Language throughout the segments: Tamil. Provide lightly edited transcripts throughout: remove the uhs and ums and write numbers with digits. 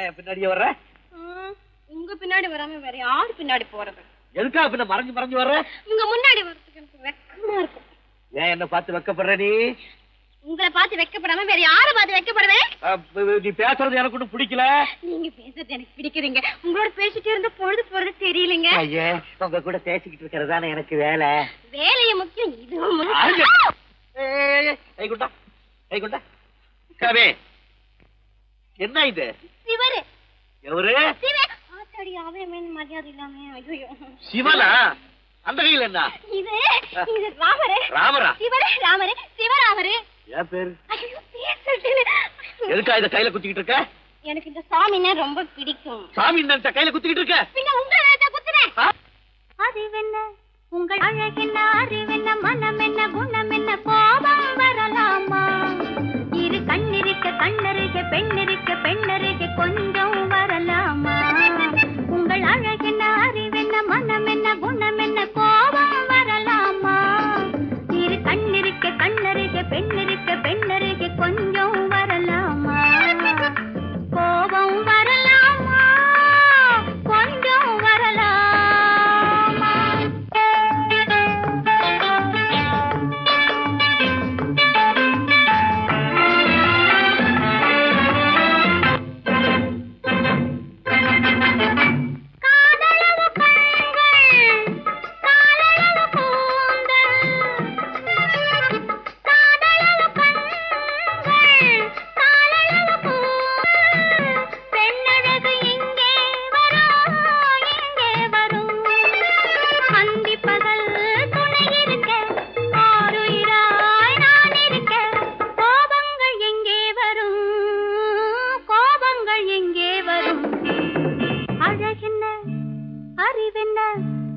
என் பின்னாடியே வர்ற? உங்க பின்னாடி வராம வேற யாரு பின்னாடி போறது? எதுக்கா பின்ன மறைஞ்சு மறைஞ்சு வர்ற? உங்க முன்னாடி வரதுக்கு எனக்கு வெக்கமா இருக்கு. ஏன் என்ன பார்த்து வெக்கப்படுற நீ? உங்களை பார்த்து வெக்கப்படாம வேற யாரை பார்த்து வெக்கப்படுவேன்? நீ பேசுறது எனக்கு ஒன்றும் பிடிக்கல. நீங்க பேசுறது எனக்கு பிடிக்கிறீங்க. உங்களோட பேசிட்டே இருந்த பொழுது போறது தெரியலங்க. ஐயா, உங்க கூட பேசிக்கிட்டு இருக்கிறதானே எனக்கு வேலை. வேலைய முக்கியம், இதுவும் என்ன இது? சிவரு. எவரு? ஆத்தாடி, அவன் மரியாதை இல்லாம. ஐயோ, சிவனா? அந்த கையில் என்ன? இது ராமரு. ராமரா? சிவரு ராமரு, சிவராமரு. ஏன் பேரு? ஐயோ, பேர் சொல்லிட்டேன். எதுக்கா இத கையில குத்திக்கிட்டு இருக்க? எனக்கு இந்த சாமின்னா ரொம்ப பிடிக்கும். சாமி இந்த கையில குத்திக்கிட்டு இருக்க? பின்ன உங்களை குத்துறேன். அறிவென்ன உங்கள் அழகென்ன, அறிவென்ன மனம் என்ன, குணம் என்ன, கோபம் வரலாமா? இரு கண்ணிருக்க கண்ணருக, பெண்ணிருக்க பெண்ணருக, கொஞ்சம் வரலாமா? உங்கள் அழகென்ன, அறிவென்ன மனம் என்ன, குணம் என்ன, கோபம் வரலாமா? இரு கண்ணிருக்க கண்ணருக, பெண்ணிருக்க பெண்ணருக, கொஞ்சம் வரலாமா? கோபம் வரலாமா? கொஞ்சம் வரலாமா?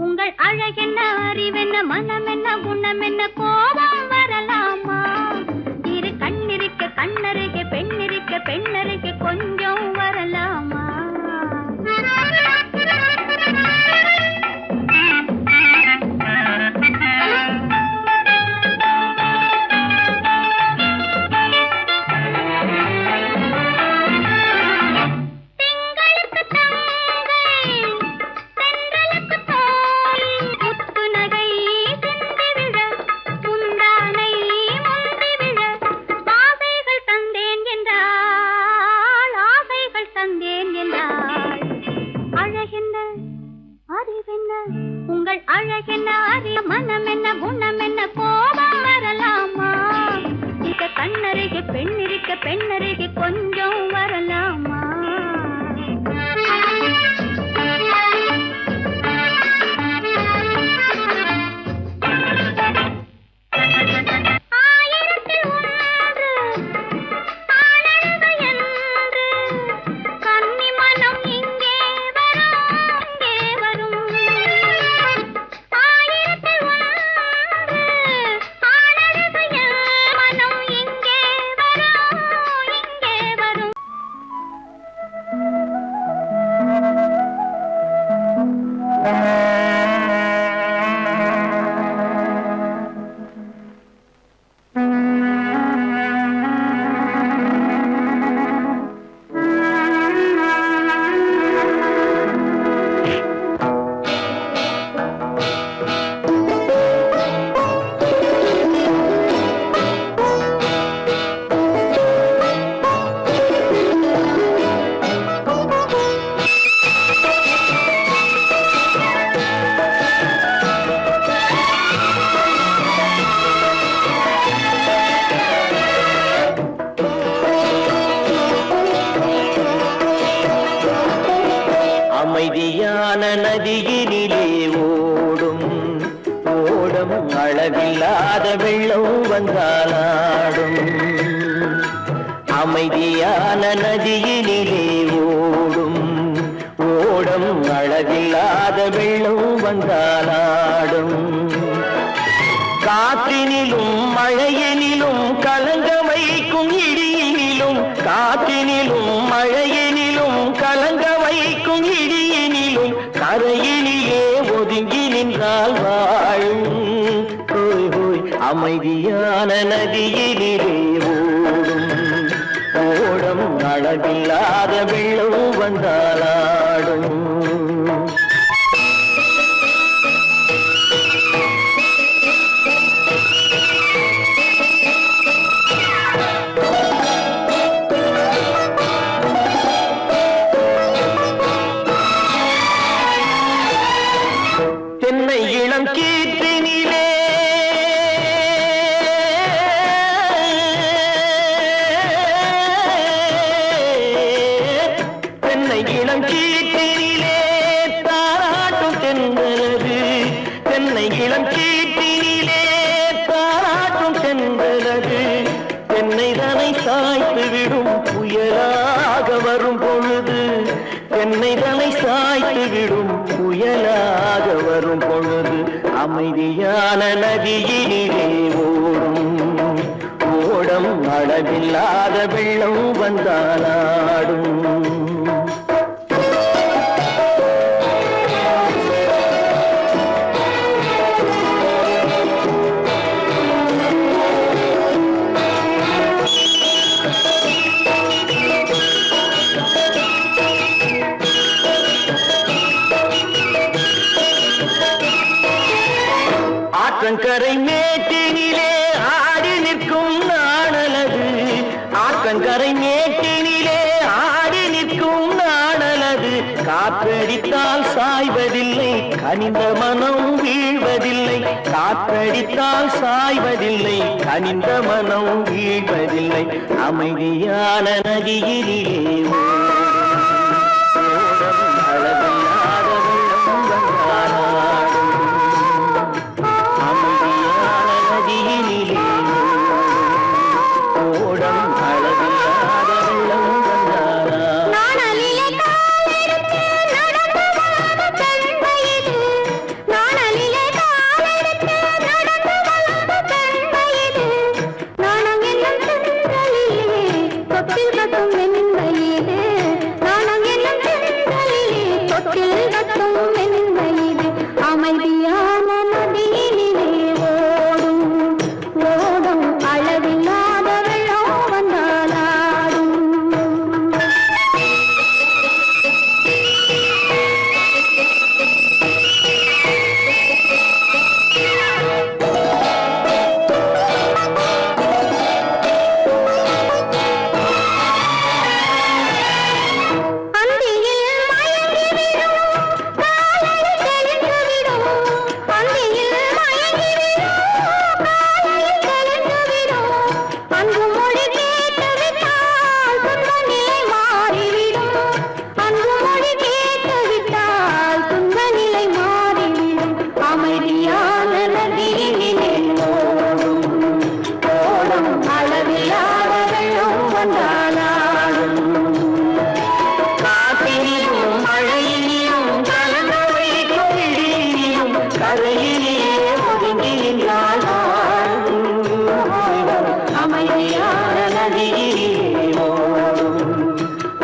உங்கள் அழகென்ன, அறிவென்ன மனம் என்ன, குணம் என்ன, கோபம் வரலாமா? இரு கண்ணிருக்க கண்ணருக, பெண்ணிருக்க பெண்ணருக, கொஞ்சம் வரலாமா? உங்கள் அழகென்ன, அறி மனம் என்ன, குணம் என்ன, கோபம் வரலாமா? இத கண்ணருக பெண்ணிருக்க பெண்ணருக, கொஞ்சம் வரலாமா? அமைதியான நதியினிலே ஓடும் ஓடும், அளவில்லாத வெள்ளம் வந்தாலாடும். அமைதியான நதியினிலே ஓடும் ஓடும், அளவில்லாத வெள்ளம் வந்தாலாடும். காற்றினிலும் மழையினிலும் கலங்க வைக்கும் இடியினிலும், காற்றினிலும் மழையினிலும் கலங்க வைக்கும் இடியினிலும், கரையினிலே ஒதுங்கி நின்றால் வாழும். ஹோய் ஹோய், அமைதியான நதியினிலே ஓடும் ஓடும், அளவில்லாத வெள்ளம் வந்தாலாடும். தென்னை இளம் கீற்றினிலே தென்னை இளம் கீற்றினிலே தாராட்டும் தென்றலது. தென்னை இளம் கீற்றினிலே தாராட்டும் தென்றலது. தென்னை தனை சாய்த்து விடும் புயலாக வரும் பொழுது. தென்னை தனை சாய்த்து விடும் புயலாக வரும் பொழுது. அமைதியான நதியினிலே ஓடும் ஓடம் அளவில்லாத வெள்ளம் வந்தாலாடும். ஆற்றங்கரை மேட்டினிலே ஆடி நிற்கும் நாணலது. ஆற்றங்கரை மேட்டினிலே ஆடி நிற்கும் நாணலது. காற்றடித்தால் சாய்வதில்லை, கனிந்த மனம் வீழ்வதில்லை. காற்றடித்தால் சாய்வதில்லை, கனிந்த மனம் வீழ்வதில்லை. அமைதியான நதியிலே ஓடும் அளவில்லாத வெள்ளம் வந்தாலாடும். அமைதியான நதியினிலே ஓடம் அளவில்லாத வெள்ளம் வந்தாலாடும். நாணலிலே காலெடுத்து நடந்து வளர்ந்த பெண்மையிது. நாணலிலே காலெடுத்து நடந்து வளர்ந்த பெண்மையிது. நாணம் என்னும் செந்தலிலே தொட்டில் கட்டும் மென்மையிது. நாணம் என்னும் செந்தலிலே தொட்டில் கட்டும் மென்மையிது. அமைதியான நதியினிலே ஓடும் ஓடும் அளவில்லாத வெள்ளம் வந்தாலாடும். அந்தியில் மயங்கிவிடும் காலையில் தெளிந்துவிடும். அந்தியில் மயங்கிவிடும் காலையில் தெளிந்துவிடும். அன்பு மொழி கேட்டுவிட்டால் துன்ப நிலை மாறிவிடும். அன்பு மொழி கேட்டுவிட்டால் துன்ப நிலை மாறிவிடும். அமைதியான நதியினிலே ஓடும் ஓடும் அளவில்லாத வெள்ளம் வந்தாலாடும். காற்றினிலும் மழையினிலும் கலந்து வைக்கும் இடியினிலும் கரையிலே ஒதுங்கி நின்றால் அமைதியான நதியிலே ஓடும்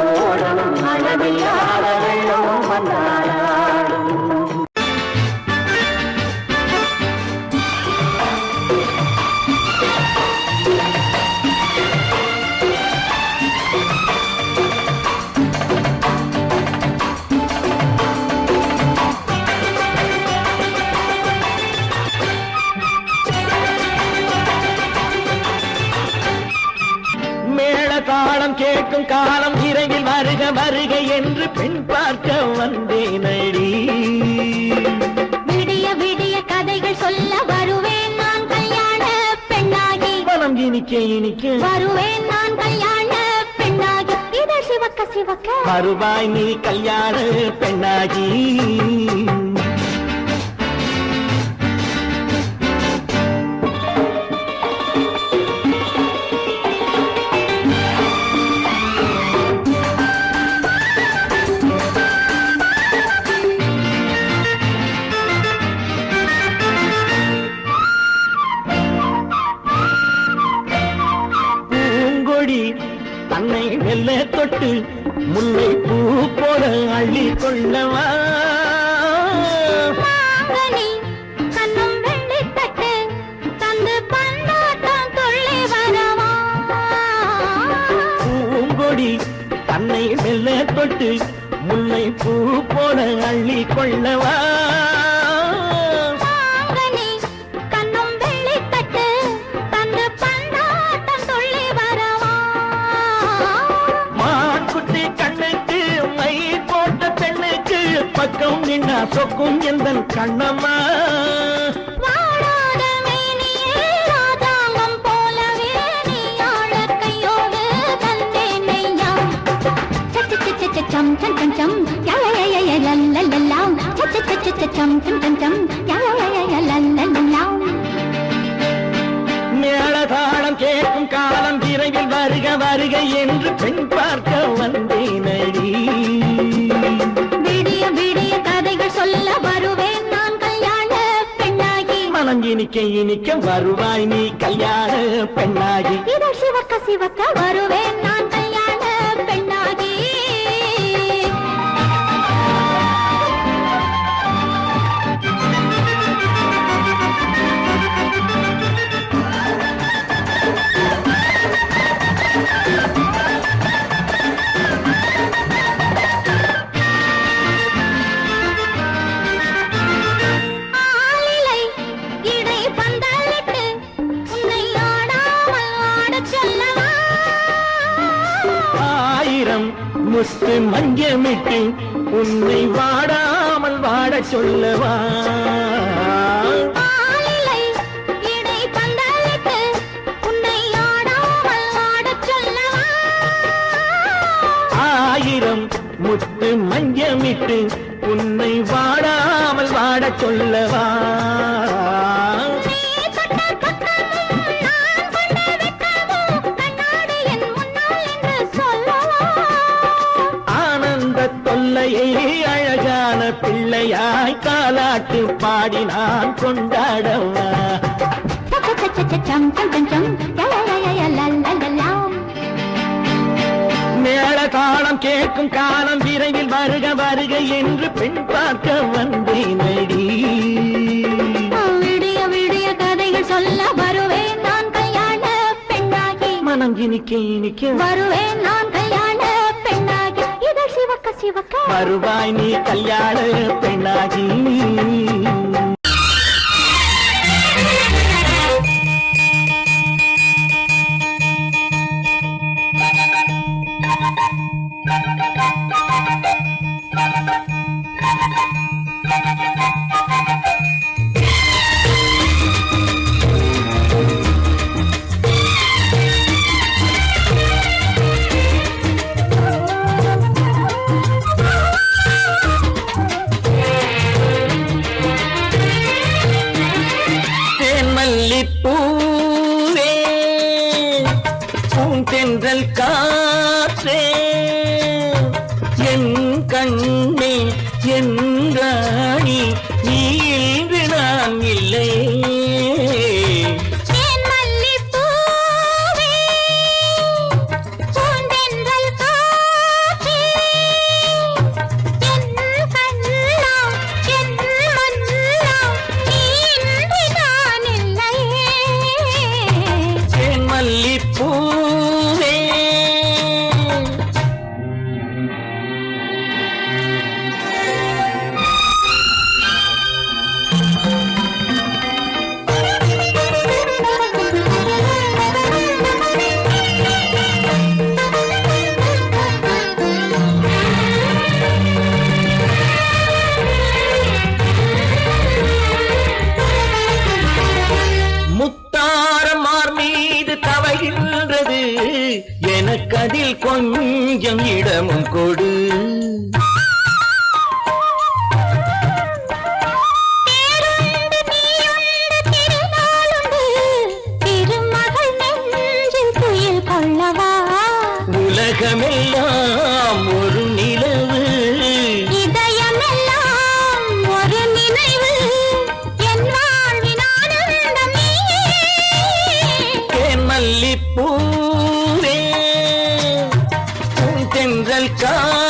ஓடம் அளவில்லாத வெள்ளம் வந்தாலாடும். மேள தாளம் கேட்கும் காலம் இரவில் வருக வருக என்று பெண் பார்க்க வந்தேனடி. விடிய விடிய கதைகள் சொல்ல வருவேன் நான் கல்யாண பெண்ணாகி. மனம் இனிக்க இனிக்க வருவேன் நான் கல்யாண பெண்ணாகி. இதழ் சிவக்க சிவக்க வருவாய் நீ கல்யாண பெண்ணாகி. பூங்கொடி தன்னை வெல்ல தொட்டு முல்லை பூ போல அள்ளி கொள்ளவா. மாங்கனி கண்ணும் வெள்ளி தட்டு தந்து பந்தாட்டம் துள்ளி வரவா. பூங்கொடி தொட்டு முல்லை பூ போல அள்ளி கொள்ளவா பக்கம் நின்னா சொக்கும் எந்தன் கண்ணம்மா வாடாத மேனியே ராதாங்கம் போலவே நீ ஆள கையோடு தந்தேனையா சம் சம் சம் சம் யா யா யா யா லல்லல்லா சம் சம் சம் யா யா யா லல்லல்லா மேளதாளம் கேட்கும் காலம் விரைவில் வருக வருக என்று பெண் பார்க்க வந்தேனடி சொல்ல வருவேன் நான் கல்யாண பெண்ணாகி மனம் இனிக்க இனிக்க வருவாய் நீ கல்யாண பெண்ணாகி இதழ் சிவக்க சிவக்க வருவேன் நான் கல்யாண பெண்ணாகி முத்து மஞ்சமிட்டு உன்னை வாடாமல் வாட சொல்லவா ஆயிரம் முத்து மஞ்சமிட்டு உன்னை வாடாமல் வாட சொல்லவா அழகான பிள்ளையாய் காலாட்டு பாடி நான் கொண்டாடவா மேள தாளம் கேட்கும் காலம் விரைவில் வருக வருக என்று பெண் பார்க்க வந்தேனடி விடிய விடிய கதைகள் சொல்ல வருவேன் நான் கல்யாண பெண்ணாகி மனம் இனிக்க இனிக்க வருவேன் நான் கல்யாண பெண்ணாகி இதழ் சிவக்க சிவக்க வருவாய் நீ கல்யாண பெண்ணாகி பூவே பூந்தென்றல் காற்றே என் கண்ணே என் ராணி நீ இன்று நான் இல்லை எனக்கதில் கொஞ்சம் இடமும் கொடு உலகமெல்லாம் ஒரு நிலவு இதயமெல்லாம் ஒரு நினைவு என் வாழ்வின் ஆனந்தமே மல்லிப்பூ தென்றல் கா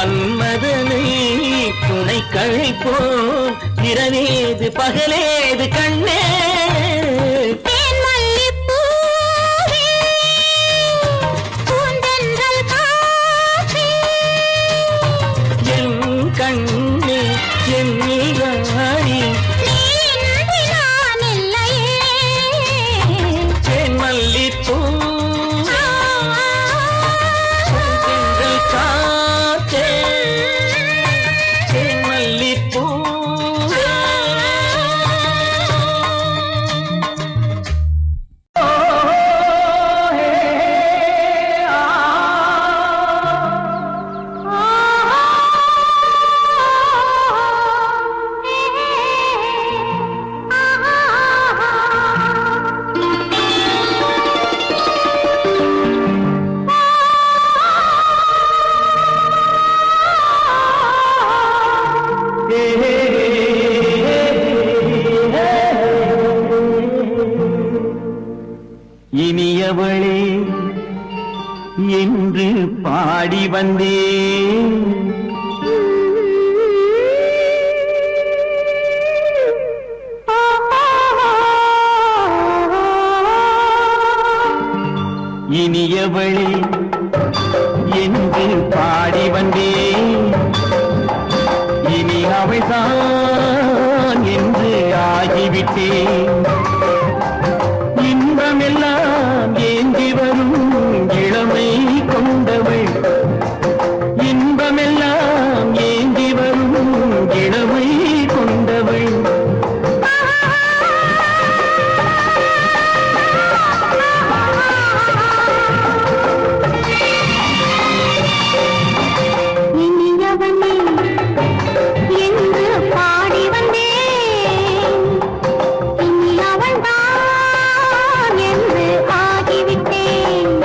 மன்மதனை துணை கழைப்போம் இரவேது பகலேது கண்ணே என் கண்ணே என் நீராடி தேன் மல்லிப்பூ இனியவளே என்று பாடி வந்தேன் இனியவளே என்று பாடி வந்தேன் இனி அவள்தான் என்று ஆகிவிட்டேன் இன்பமெல்லாம் ஏந்தி வரும் இளமை கொண்டவள் இன்பமெல்லாம் ஏந்தி வரும் இளமை கொண்டவள் இனியவனே என்று பாடி வந்தேன் இனி அவள்தான் என்று ஆகிவிட்டேன்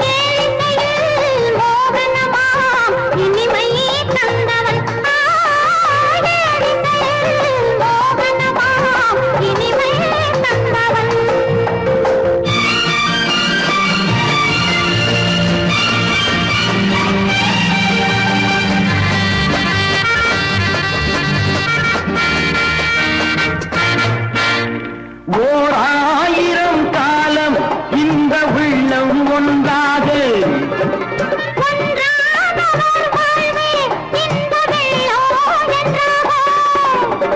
கேளிக்கையில் மோகனமாம் இனிமை தந்தவன் கேளிக்கையில் மோகனமாம் இனிமை தந்தவன் ஓர் ஆயிரம் காலம் இந்த உள்ளம் ஒன்றாக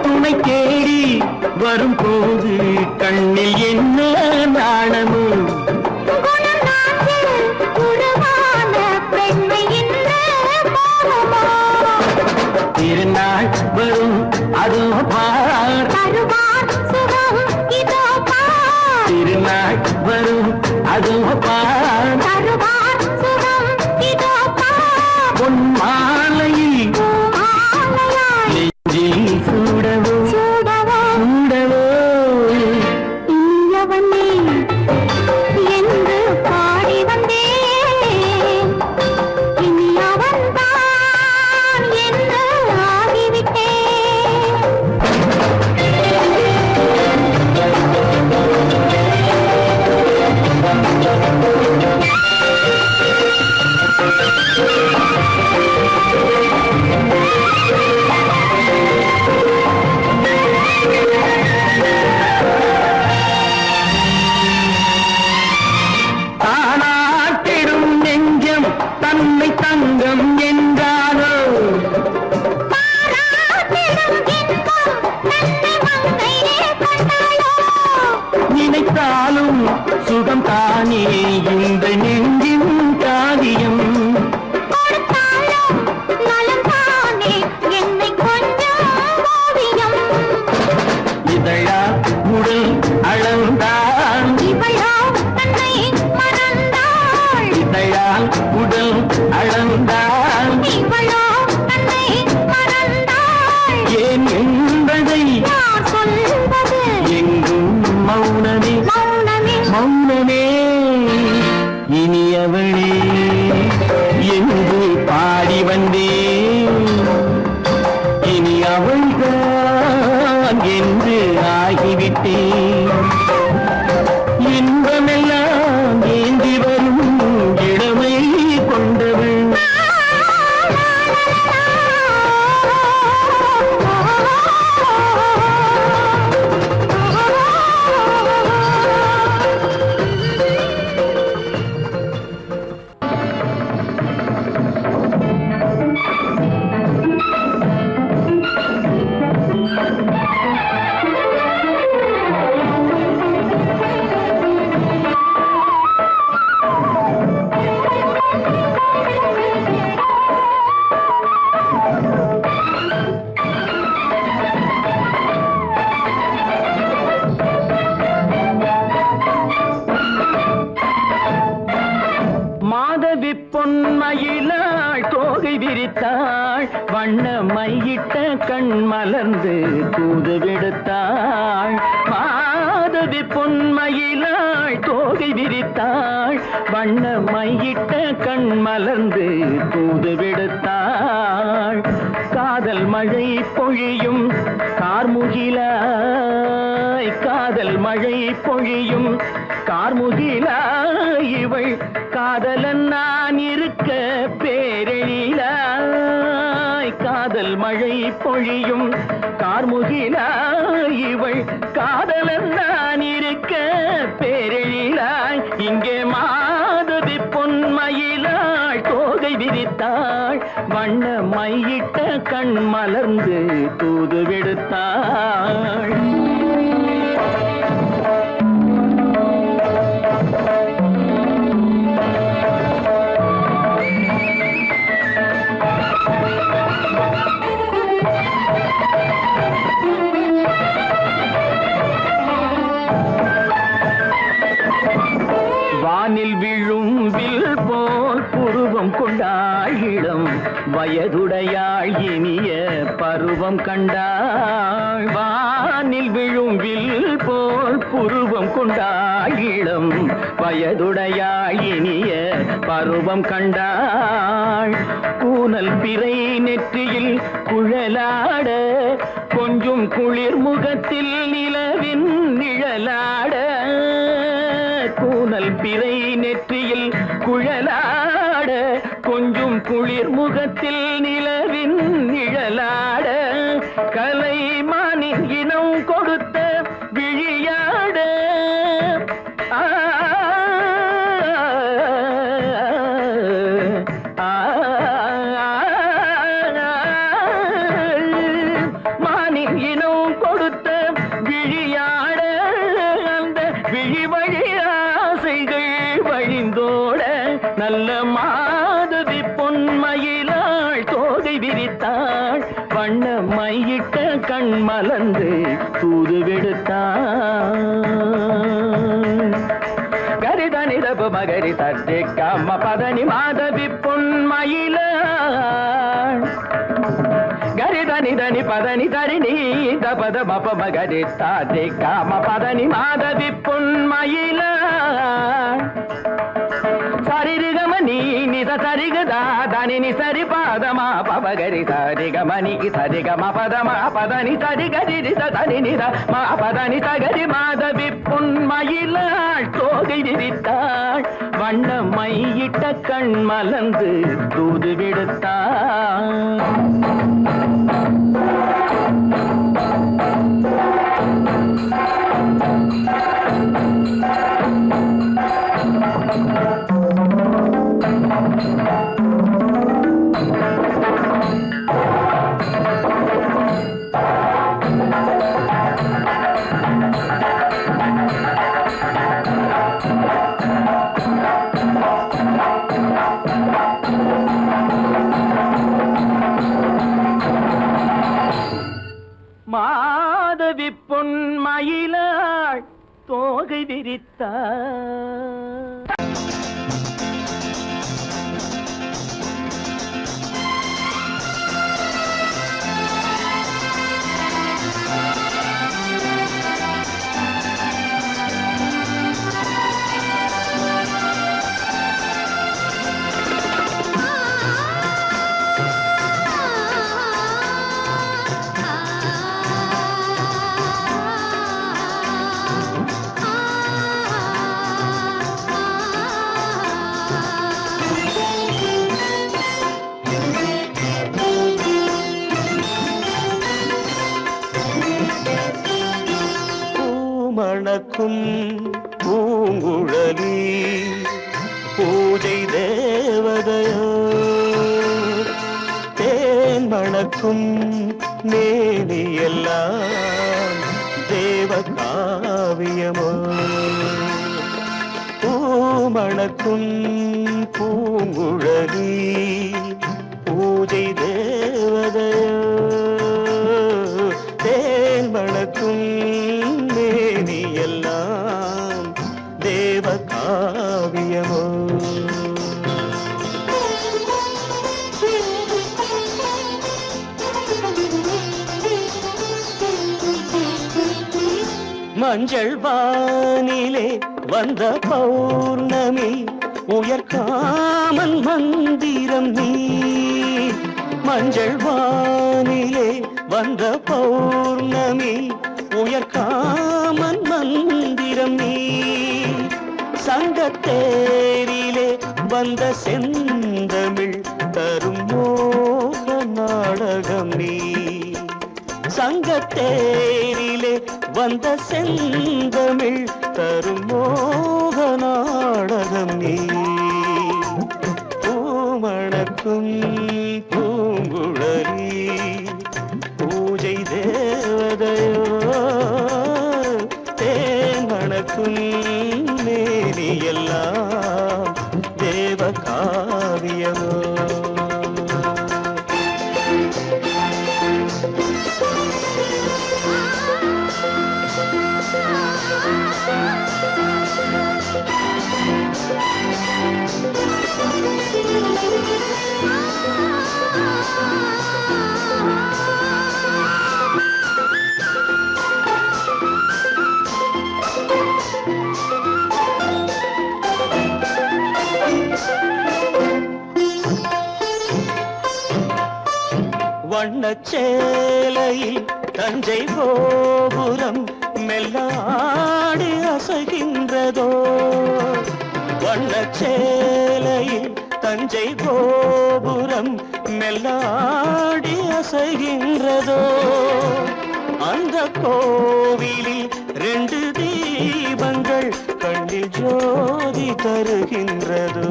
துணை தேடி வரும்போது கண்ணில் என்ன நாணமும் திருநாள் வரும் அதோ பார் திருநாள் வரும் அதோ பார் பொன் மாலையில் நெஞ்சில் சூடவோ சூடவோ என்று பாடி வந்தேன் இனி அவன்தான் என்று ஆகிவிட்டேன் தானாட்டிடும் நெஞ்சம் தன்னை தங்கம் என்றானோ நினைத்தாலும் சுகம் தானே இந்த நெஞ்சின் காரியம் இதழா உடல் அளந்தான் இதழால் உடல் அளந்தான் ஏன் என்பதை எங்கும் மௌனமே மௌனமே இனியவளே என்று பாடி வந்தேன் இனி அவள்தான் என்று ஆகிவிட்டேன் இன்பமெல்லாம் ஏந்தி வரும் இளமை கொண்டவள் விரித்தாள் வண்ண மையிட்ட கண் மலர்ந்து தூது விடுத்தாள் மாதவி பொன்மயிலாள் தோகை விரித்தாள் வண்ண மையிட்ட கண் மலர்ந்து தூது விடுத்தாள் காதல் மழை பொழியும் கார்முகிலாய் காதல் மழை பொழியும் கார்முகிலாய் இவள் காதலன் நான் இருக்க பேரெழிலாய் காதல் மழை பொழியும் கார்முகிலாய் இவள் காதலன் நான் இருக்க பேரெழிலாய் இங்கே மாதவி பொன்மயிலாள் தோகை விரித்தாள் வண்ண மையிட்ட கண் மலர்ந்து தூது விடுத்தாள் வானில் விழும் வில் போல் புருவம் கொண்டாள் இளம் வயதுடையாள் இனிய பருவம் கண்டாள் வானில் விழும் வில் போல் புருவம் கொண்டாள் இளம் வயதுடையாள் இனிய பருவம் கண்டாள் கூனல் பிறை நெற்றியில் குழலாட கொஞ்சம் குளிர் முகத்தில் நிலவின் நிழலாட கூனல் பிறை நெற்றியில் குழலாட கொஞ்சம் குளிர் முகத்தில் நிலவின் நிழலாட கலைமானின் இனம் கொடுத்த விழியாட மானின் இனம் கொடுத்த விழியாட அந்த விழி வழி ஆசைகள் வழிந்தோட நல்ல மாதவி பொன்மயிலாள் தோகை விரித்தாள் வண்ண மையிட்ட கண் மலர்ந்து தூது விடுத்தாள் கரிதனி தபு மகரி தட்டி கம்ம பதனி மாதவி பொன்மயிலாள் கரிதனி தனி பதனி தரிணி தபத மப மகரி தாட்டி காம பதனி மாதவி பொன்மயிலாள் சரிகமணி நித சரிகதா தனி சரி பாதமா பபகரி சரிகமணிக்கு சரிகம பதமா பதனி சரிகரி தனி நித மா பதனி சகரி மாதவி பொன்மயிலாள் தோகை விரித்தாள் வண்ண மையிட்ட கண் மலர்ந்து தூது விடுத்தாள் மாதவி பொன்மயிலாள் தோகை விரித்தாள் மணக்கும் பூங்குழலி பூஜை தேவதையோ தேன் மணக்கும் மேனியெல்லாம் தேவ காவியமோ பூமணக்கும் பூங்குழலி பூஜை தேவதையோ தேன் மணக்கும் எல்லாம் தேவ காவியமோ மஞ்சள் வானிலே வந்த பௌர்ணமி உயர்காமன் மந்திரம் நீ மஞ்சள் வானிலே வந்த பௌர்ணமி உயர்காமன் மந்திரம் நீ சங்கத்தேரிலே வந்த செந்தமிழ் தரும் மோக நாடகம் நீ சங்கத்தேரிலே வந்த செந்தமிழ் தரும் மோக நாடகம் நீ பூமணக்கும் பூங்குழலி பூஜை தேவதையோ தேன் மணக்கும் மேனி எல்லாம் தேவ காவியமோ வண்ணச்சேலையில் தஞ்சை கோபுரம் மெல்லாடி அசைகின்றதோ வண்ணச்சேலையில் தஞ்சை கோபுரம் மெல்லாடி அசைகின்றதோ அந்த கோவிலில் 2 தீபங்கள் கண்ணில் ஜோதி தருகின்றதோ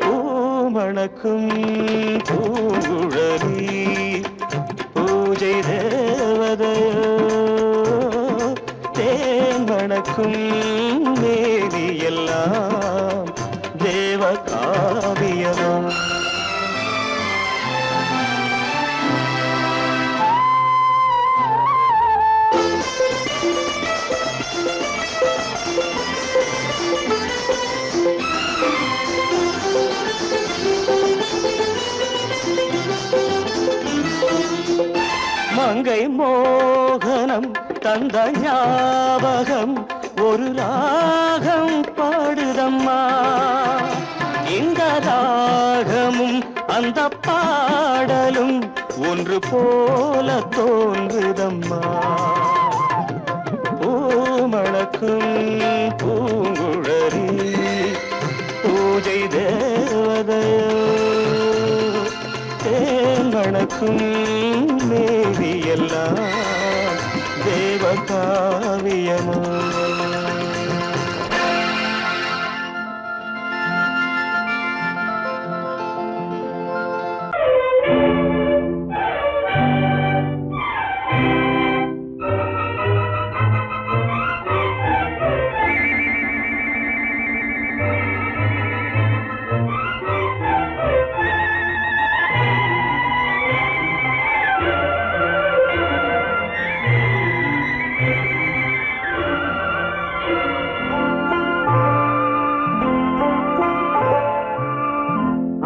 பூமணக்கும் பூங்குழலி பூஜை தேவதையோ தேன் மணக்கும் மேனி எல்லாம் தேவ காவியமோ மங்கை மோகனம் தந்த ஞாபகம் ஒரு ராகம் பாடுதம்மா இந்த ராகமும் அந்த பாடலும் ஒன்று போல தோன்றுதம்மா பூமணக்கும் பூங்குழலி பூஜை தேவதையோ தேன் மணக்கும் மேவி எல்லாம் தேவ காவியமோ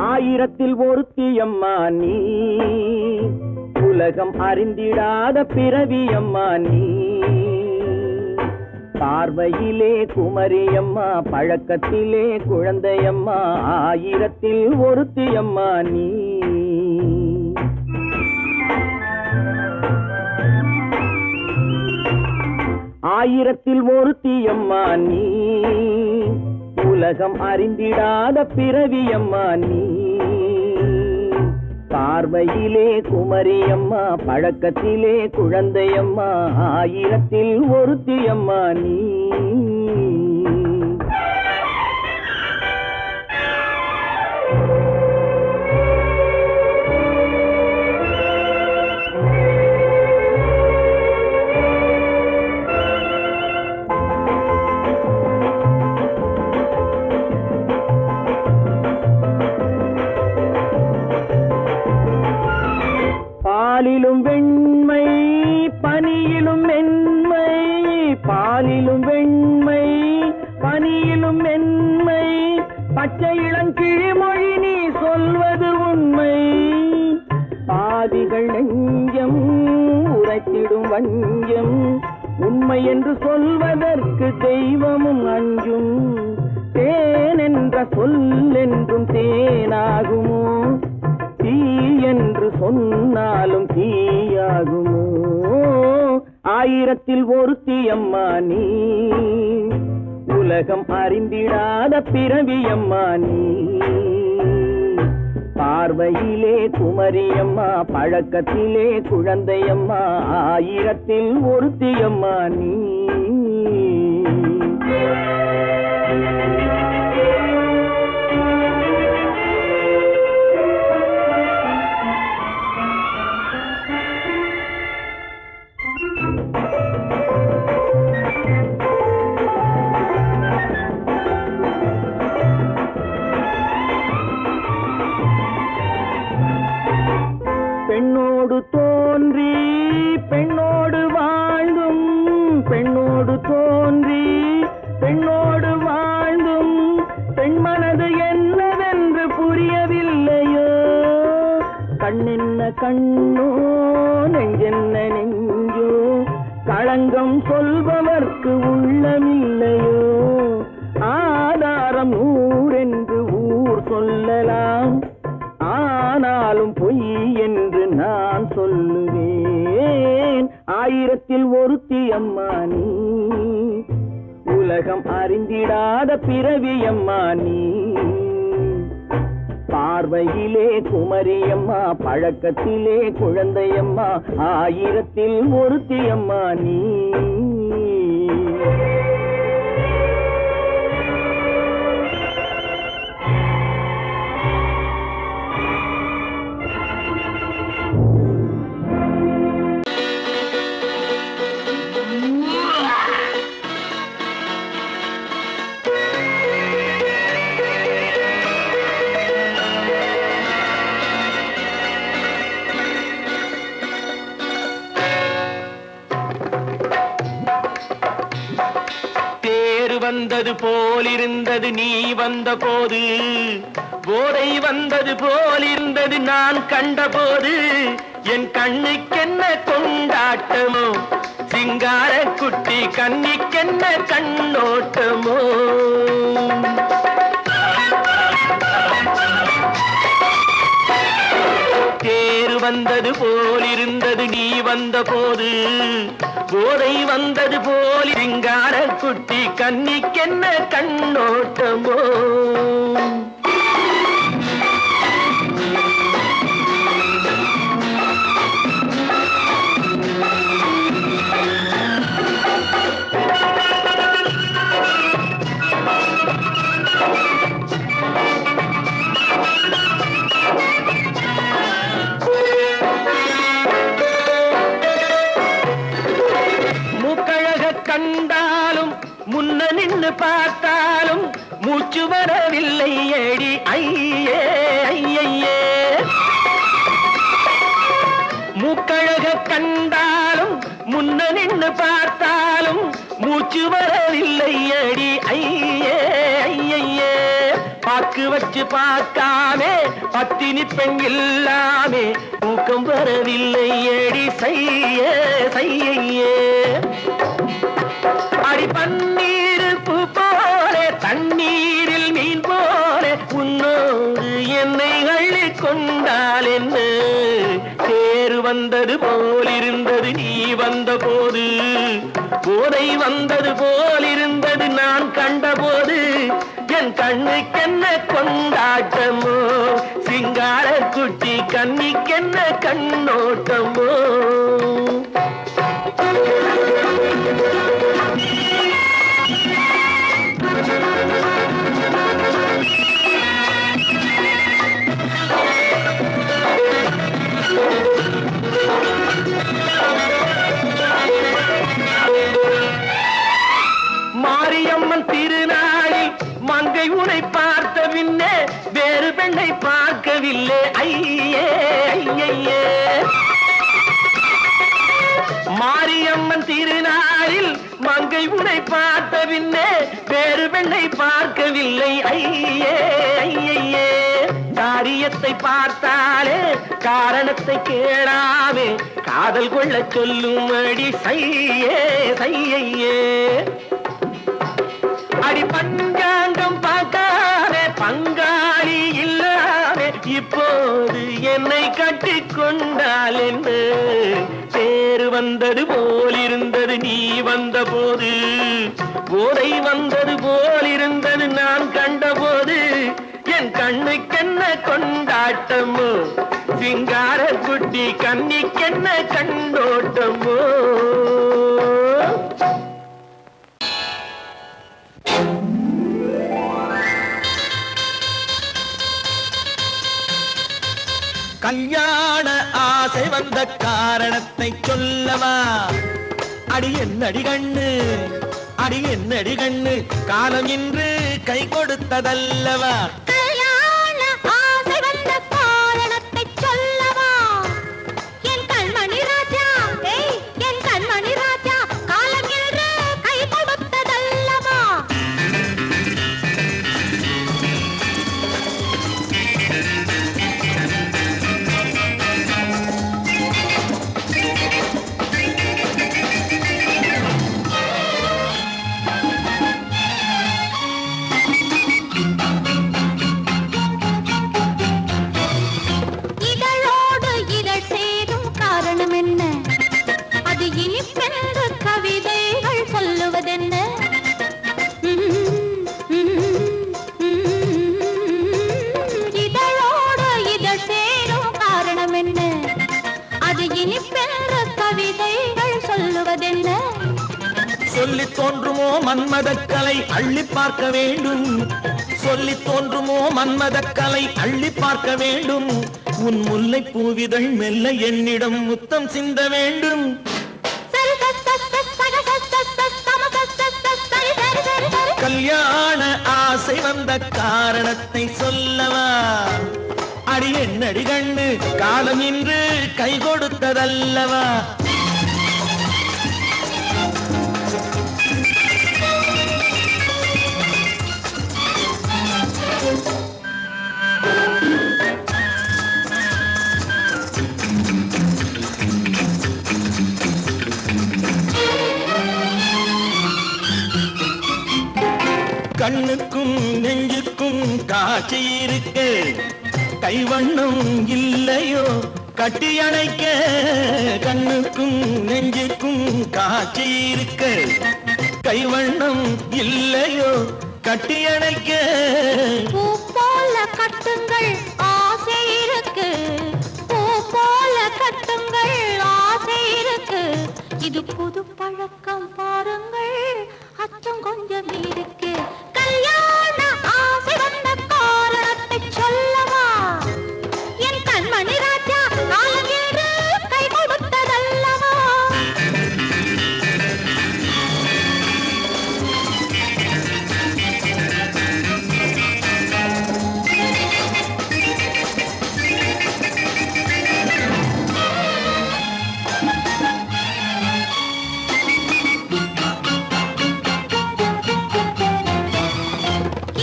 ஆயிரத்தில் ஒருத்தியம்மா நீ உலகம் அறிந்திடாத பிறவியம்மா நீ பார்வையிலே குமரியம்மா பழக்கத்திலே குழந்தையம்மா ஆயிரத்தில் ஒருத்தியம்மா நீ ஆயிரத்தில் ஒருத்தியம்மா நீ உலகம் அறிந்திடாத பிறவியம்மா நீ பார்வையிலே குமரியம்மா பழக்கத்திலே குழந்தையம்மா ஆயிரத்தில் ஒருத்தியம்மா நீ பாலிலும் வெண்மை பனியிலும் மென்மை பாலிலும் வெண்மை பனியிலும் மென்மை பச்சை இளங்கிழிமொழி நீ சொல்வது உண்மை பாதிகள் நெஞ்சம் உரைத்திடும் வஞ்சம் உண்மை என்று சொல்வதற்கு தெய்வமும் அஞ்சும். தேன் என்ற சொல் என்றும் தேனாகுமோ? தீ என்று சொன்னாலும் தீயாகுமோ? ஆயிரத்தில் ஒருத்தி அம்மா நீ, உலகம் அறிந்திடாத பிறவியம்மா நீ. பார்வையிலே குமரியம்மா, பழக்கத்திலே குழந்தையம்மா, ஆயிரத்தில் ஒருத்தியம்மா நீ. பெண்ணோடு தோன்றி பெண்ணோடு வாழ்ந்தும், பெண்ணோடு தோன்றி பெண்ணோடு வாழ்ந்தும், பெண்மனது என்னவென்று புரியவில்லையோ? கண்ணென்ன கண்ணோ, நெஞ்சென்ன நெஞ்சோ, களங்கம் சொல்பவர்க்கு உள்ளமில்லையோ? ஆதாரம் நூறென்று ஊர் சொல்லலாம், ஆனாலும் பொய் என்று நான் சொல்லுவேன். ஆயிரத்தில் ஒருத்தி அம்மா நீ, உலகம் அறிந்திடாத பிறவியம்மா நீ. பார்வையிலே குமரியம்மா, பழக்கத்திலே குழந்தையம்மா, ஆயிரத்தில் ஒருத்தி அம்மா நீ. வந்தது போலிருந்தது நீ வந்த போது, போதை வந்தது போலிருந்தது நான் கண்டபோது, என் கண்ணுக்கென்ன கொண்டாட்டமோ, சிங்கார குட்டி கண்ணிக்கென்ன கண்ணோட்டமோ. தேர் வந்தது போலிருந்தது நீ வந்த போது, போதை வந்தது போல் சிங்கார குட்டி கண்ணிக்கென்ன கண்ணோட்டமோ. கண்டாலும் முன்ன நின்று பார்த்தாலும் மூச்சு வரவில்லை ஏடி ஐயே ஐயே. மூக்கழக கண்டாலும் முன்ன நின்று பார்த்தாலும் மூச்சு வரவில்லை ஏடி ஐயே ஐயே. பாக்கு வச்சு பார்க்காமே பத்தினி பெண் இல்லாமே தூக்கம் வரவில்லை ஏடி செய்ய செய்யே. அடி பன்னீர் பூ போல தண்ணீரில் மீன் போல உன்னோடு என்னை அள்ளி கொண்டால் என்ன. தேர் வந்தது போலிருந்தது நீ வந்த போது, போதை வந்தது போலிருந்தது நான் கண்டபோது, என் கண்ணுக்கென்ன கொண்டாட்டமோ, சிங்கார குட்டி கண்ணிக்கென்ன கண்ணோட்டமோ. மாரியம்மன் திருநாளில் மங்கை உனை பார்த்த பின்னே வேறு பெண்ணை பார்க்கவில்லை ஐயே ஐயே. மாரியம்மன் திருநாளில் மங்கை உனை பார்த்த பின்னே வேறு பெண்ணை பார்க்கவில்லை ஐயே ஐயே. காரியத்தை பார்த்தாலே காரணத்தை கேளாமே காதல் கொள்ள சொல்லும்படி சையே சையே அடி பஞ்சாங்கம் பார்க்காதே பங்காளி இல்லாமே இப்போது என்னை கட்டி கொண்டால் என்று தேர் வந்தது போலிருந்தது நீ வந்த போது போதை வந்தது போலிருந்தது நான் கண்டபோது என் கண்ணுக்கென்ன கொண்டாட்டமோ சிங்கார குட்டி கண்ணிக்கென்ன கண்டோட்டமோ கல்யாண ஆசை வந்த காரணத்தை சொல்லவா அடி என்னடி கண்ணு காலம் இன்று கை கொடுத்ததல்லவா கல்யாண ஆசை வந்த காரணத்தை சொல்லவா என் கண்மணி ராஜா என் கண்மணி ராஜா காலம் என்று கை கொடுத்ததல்லவா இதழோடு இதழ் சேரும் காரணம் என்ன அது இனிப்பென்று கவிதைகள் சொல்லுவதென்ன இதழோடு இதழ் சேரும் காரணம் என்ன அது இனிப்பென்று கவிதைகள் சொல்லுவதென்ன சொல்லி தோன்றுமோ மன்மதக்கலை அள்ளி பார்க்க வேண்டும் சொல்லி தோன்றுமோ மன்மதக்கலை அள்ளி பார்க்க வேண்டும் உன் முல்லை பூவிதழ் மெல்ல என்னிடம் முத்தம் சிந்த வேண்டும் கல்யாண ஆசை வந்த காரணத்தை சொல்லவா அடி என்னடி கண்ணு காலம் இன்று கை கொடுத்ததல்லவா கண்ணுக்கும் நெஞ்சுக்கும் காட்சி இருக்கு கைவண்ணம் இல்லையோ கட்டி அணைக்க கண்ணுக்கும் நெஞ்சுக்கும் காட்சி இருக்கு கைவண்ணம் இல்லையோ கட்டி அணைக்க பூ போல கட்டுங்கள் ஆசை இருக்கு பூ போல கட்டுங்கள் ஆசை இருக்கு இது புது பழக்கம் பாருங்கள் அச்சம் கொஞ்சம் இருக்கு கல்யாண ஆசை வந்த காரணத்தை சொல்லவா என் கண்மணி ராஜா காலம் என்று கை கொடுத்ததல்லவா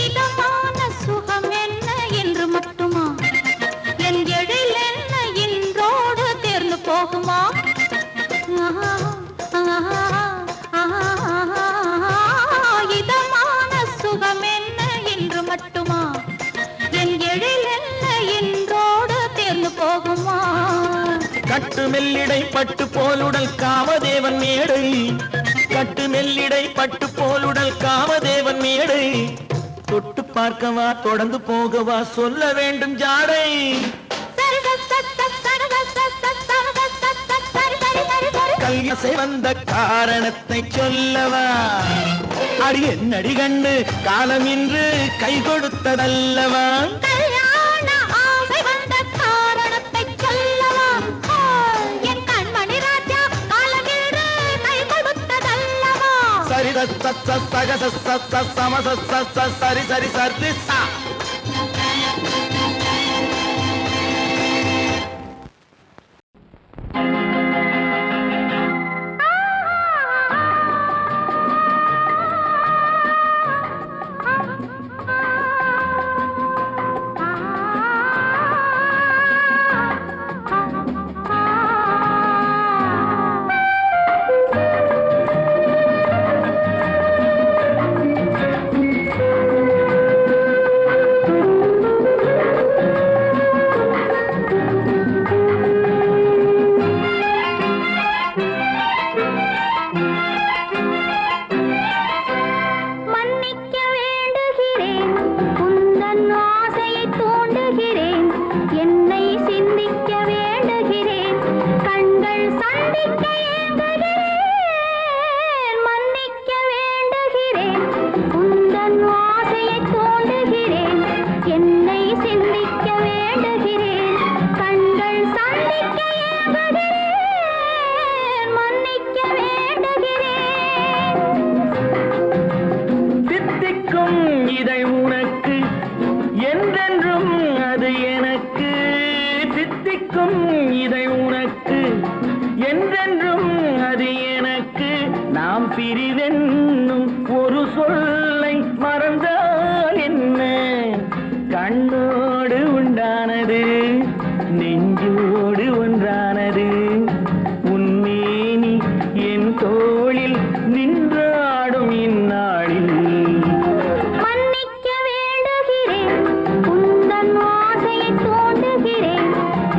இதமான சுகம் என்ன என்று மட்டுமா என் எழில் என்ன இன்றோடு தேர்ந்து போகுமா இதமான சுகம் என்ன என்று மட்டுமா என் எழில் என்ன இன்றோடு தேர்ந்து போகுமா கட்டு மெல்லிடை பட்டு போலுடல் காமதேவன் மேடை கட்டு மெல்லிடை பட்டு போலுடல் காமதேவன் மேடை தொட்டு பார்க்கவா தொடர்ந்து போகவா சொல்ல வேண்டும் ஜாடை கல்யாசை வந்த காரணத்தை சொல்லவா அடி என்னடி கண்டு காலம் இன்று கை கொடுத்ததல்லவா கல்யாண ஆசை வந்த காரணத்தை சொல்லவா என் கண்மணி ராஜா காலம் என்று கை கொடுத்ததல்லவா சரி சக சம சரி சரி சரி சா கண்கள் சந்திக்க ஏங்குகிறேன் மன்னிக்க வேண்டுகிறேன் உந்தன் ஆசையை தூண்டுகிறேன் என்னை சிந்திக்க வேண்டுகிறேன் கண்கள் சந்திக்க ஏங்குகிறேன் மன்னிக்க வேண்டுகிறேன் தித்திக்கும் இதை உனக்கு என்றென்றும் அது எனக்கு தித்திக்கும் இதை உனக்கு என்றென்றும் அது எனக்கு நாம் பிரிவென்னும் ஒரு சொல்லை மறந்தால் என்ன கண்ணோடு உண்டானது நெஞ்சோடு ஒன்றானது உன்னேனி என் தோளில் நின்றாடும் இந்நாளில் மன்னிக்க வேண்டுகிறேன் உந்தன் ஆசையை தூண்டுகிறேன்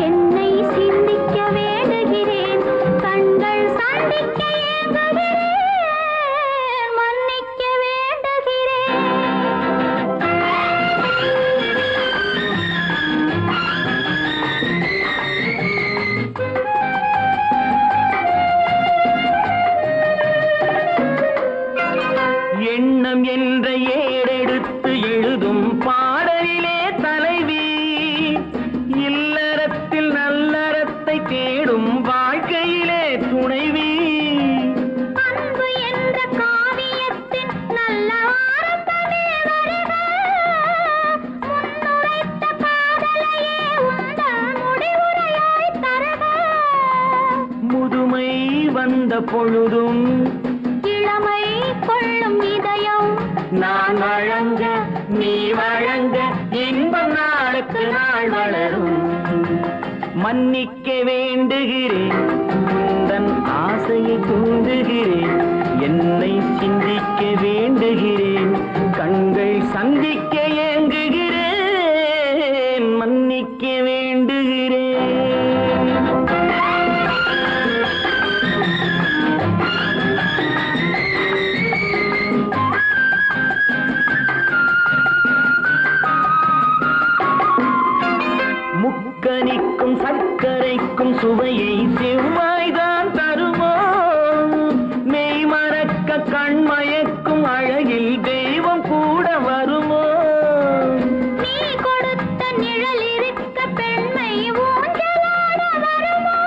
என்னை சிந்திக்க வேண்டுகிறேன் கண்கள் சந்திக்க ஏங்குகிறேன் மன்னிக்க வேண்டுகிறேன் எண்ணம் என்ற ஏடெடுத்து எழுதும் பாடலிலே தலைவி இல்லறத்தில் நல்லறத்தை தேடும் வாழ்க்கையிலே துணைவி அன்பு என்ற காவியத்தின் நல்ல ஆரம்பமே வருக முன்னுரைத்த காதலையே உந்தன் முடிவுரையாய் தருக முதுமை வந்த பொழுதும் இளமை கொள்ளும் இதயம் நான் வழங்க நீ வழங்க இன்பம் நாளுக்கு நாள் வளரும் மன்னிக்க வேண்டுகிறேன் உந்தன் ஆசையை தூண்டுகிறேன் என்னை சிந்திக்க வேண்டுகிறேன் கண்கள் சந்திக்க ஏங்குகிறேன் மன்னிக்க வேண்டுகிறேன் முக்கனிக்கும் சர்க்கரைக்கும் சுவையை செவ்வாய்தான் தருமோ மெய் மறக்க கண்மயக்கும் அழகில் தெய்வம் கூட வருமோ நீ கொடுத்த நிழல் இருக்க பெண்மை ஊஞ்சலாட வருமோ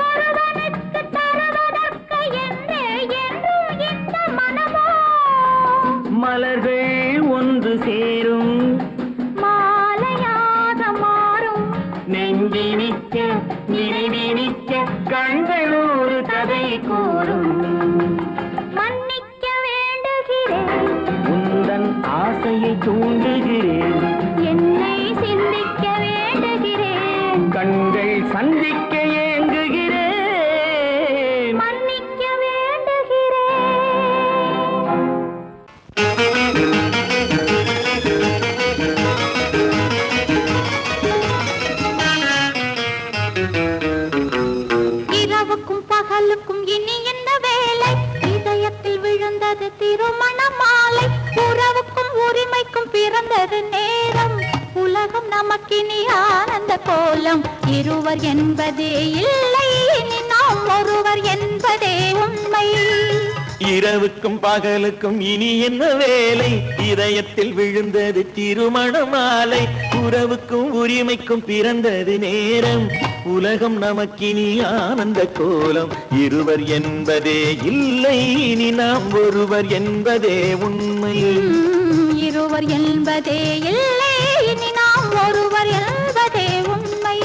ஒருவனுக்கு தருவதற்கு என்றே என்றும் இந்த மனமோ மலர்கள் ஒன்று சேரும் மாலையாக மாறும் நெஞ்சினிக்க நினைவினிக்க கண்கள் ஒரு கதை கூறும் மன்னிக்க வேண்டுகிறேன் உந்தன் ஆசையை தூண்டுகிறேன் என்னை சிந்திக்க வேண்டுகிறேன் கண்கள் சந்திக்க ஏங்குகிறேன் மன்னிக்க வேண்டுகிறேன் இரவுக்கும் பகலுக்கும் இனி என்ன வேலை இதயத்தில் விழுந்தது திருமண மாலை உறவுக்கும் உரிமைக்கும் பிறந்தது நேரம் உலகம் நமக்கினி ஆனந்த கோலம் இருவர் என்பதே இல்லை இனி நாம் ஒருவர் என்பதே உண்மை இரவுக்கும் பகலுக்கும் இனி என்ன வேலை இதயத்தில் விழுந்தது திருமண மாலை உறவுக்கும் உரிமைக்கும் பிறந்தது நேரம் உலகம் நமக்கினி ஆனந்த கோலம் இருவர் என்பதே இல்லை இனி நாம் ஒருவர் என்பதே உண்மை இருவர் என்பதே இல்லை இனி நாம் ஒருவர் என்பதே உண்மை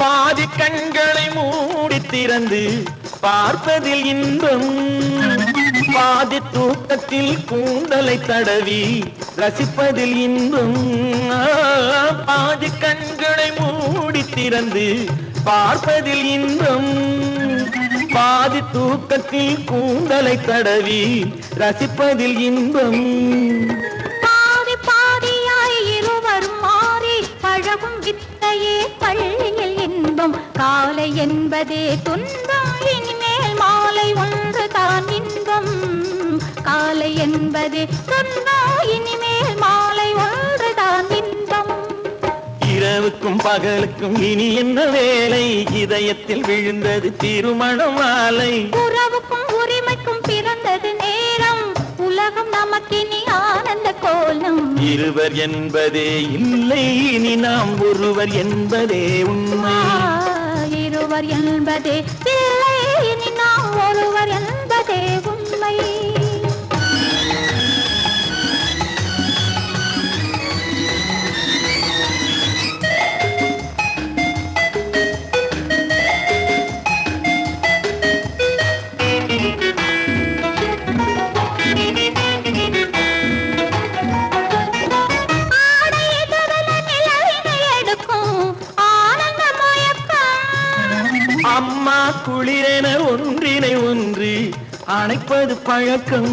பாதி கண்களை மூடி திறந்து பார்ப்பதில் இன்பம் பாதி தூக்கத்தில் கூந்தலை தடவி ரசிப்பதில் இன்பம் பாதி கண்களை மூடி திறந்து பார்ப்பதில் இன்பம் பாதி தூக்கத்தில் கூந்தலை தடவி ரசிப்பதில் இன்பம் பாதி பாதியாய் இருவர் மாறி பழகும் வித்தையே பள்ளியில் இன்பம் என்பதே துன்பம், இனிமேல் மாலை ஒன்று தான் இன்பம். காலை என்பதே துன்பம், இனிமேல் மாலை ஒன்று தான் இன்பம். இரவுக்கும் பகலுக்கும் இனி என்ன வேலை, இதயத்தில் விழுந்தது திருமண மாலை. உறவுக்கும் உரிமைக்கும் பிறந்தது நேரம், உலகம் நமக்கினி ஆனந்த கோலம். இருவர் என்பதே இல்லை, இனி நாம் ஒருவர் என்பதே உண்மை. இருவர் என்பதே இல்லை, இனி நாம் ஒருவர் என்பதே உண்மை. அம்மா குளிரென ஒன்றினை ஒன்று அணைப்பது பழக்கம்.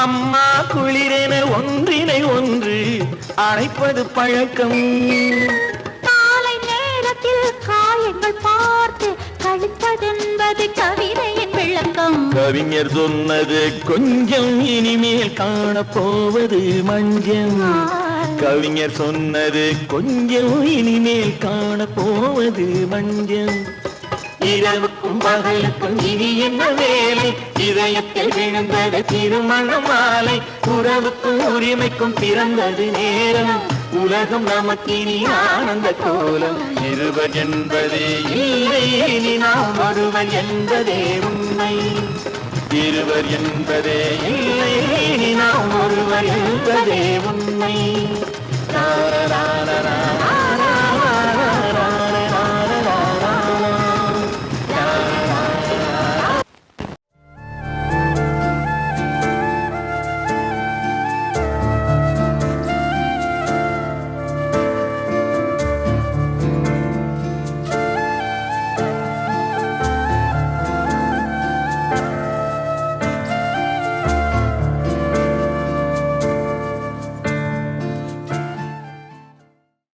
அம்மா குளிரென ஒன்றினை ஒன்று அணைப்பது பழக்கம். காலை நேரத்தில் காயங்கள் பார்த்து கழிப்பதென்பது கவிதையின் விளக்கம். கவிஞர் சொன்னது கொஞ்சம், இனிமேல் காணப்போவது மஞ்சள். கவிஞர் சொன்னது கொஞ்சம், இனிமேல் காணப்போவது மஞ்சள். இரவுக்கும் பகலுக்கும் இனி என்ன வேலை, இதயத்தில் விழுந்தது திருமண மாலை. உறவுக்கும் உரிமைக்கும் பிறந்தது நேரம், உலகம் நமக்கினி ஆனந்த கோலம். இருவர் என்பதே இல்லை, இனி நாம் ஒருவர் என்பதே உண்மை. இருவர் என்பதே இல்லை, இனி நாம் ஒருவர் என்பதே உண்மை.